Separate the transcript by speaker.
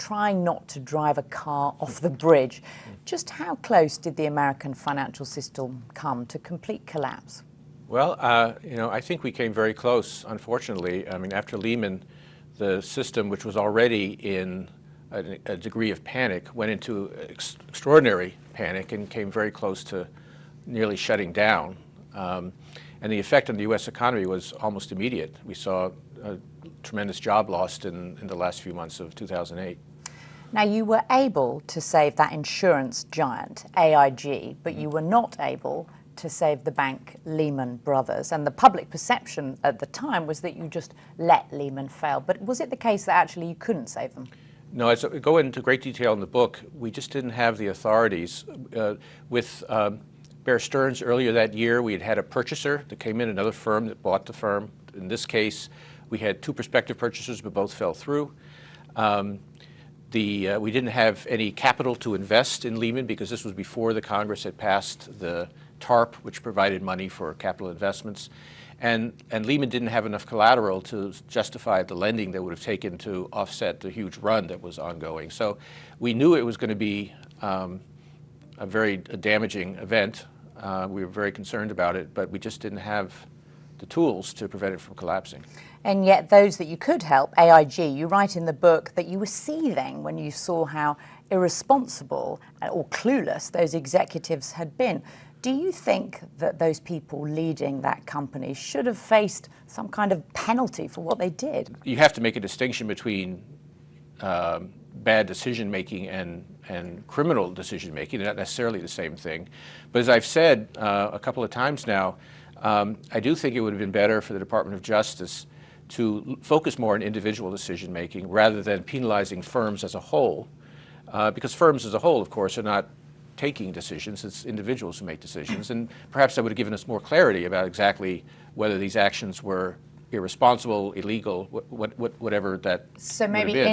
Speaker 1: trying not to drive a car off the bridge. Just how close did the American financial system come to complete collapse?
Speaker 2: Well, I think we came very close, unfortunately. I mean, after Lehman, the system, which was already in a degree of panic, went into extraordinary panic and came very close to nearly shutting down. And the effect on the U.S. economy was almost immediate. We saw a tremendous job lost in the last few months of 2008.
Speaker 1: Now, you were able to save that insurance giant, AIG, but you were not able to save the bank Lehman Brothers. And the public perception at the time was that you just let Lehman fail. But was it the case that actually you couldn't save them?
Speaker 2: No, as I go into great detail in the book, we just didn't have the authorities. With Bear Stearns earlier that year, we had a purchaser that came in, another firm that bought the firm. In this case, we had two prospective purchasers, but both fell through. We didn't have any capital to invest in Lehman because this was before the Congress had passed the TARP, which provided money for capital investments. And Lehman didn't have enough collateral to justify the lending that would have taken to offset the huge run that was ongoing. So we knew it was going to be a very damaging event. We were very concerned about it, but we just didn't have the tools to prevent it from collapsing.
Speaker 1: And yet those that you could help, AIG, you write in the book that you were seething when you saw how irresponsible or clueless those executives had been. Do you think that those people leading that company should have faced some kind of penalty for what they did?
Speaker 2: You have to make a distinction between bad decision-making and criminal decision-making. They're not necessarily the same thing. But as I've said a couple of times now, I do think it would have been better for the Department of Justice to focus more on individual decision-making rather than penalizing firms as a whole, because firms as a whole, of course, are not taking decisions. It's individuals who make decisions, and perhaps that would have given us more clarity about exactly whether these actions were irresponsible, illegal, whatever that
Speaker 1: so
Speaker 2: would
Speaker 1: maybe
Speaker 2: have been.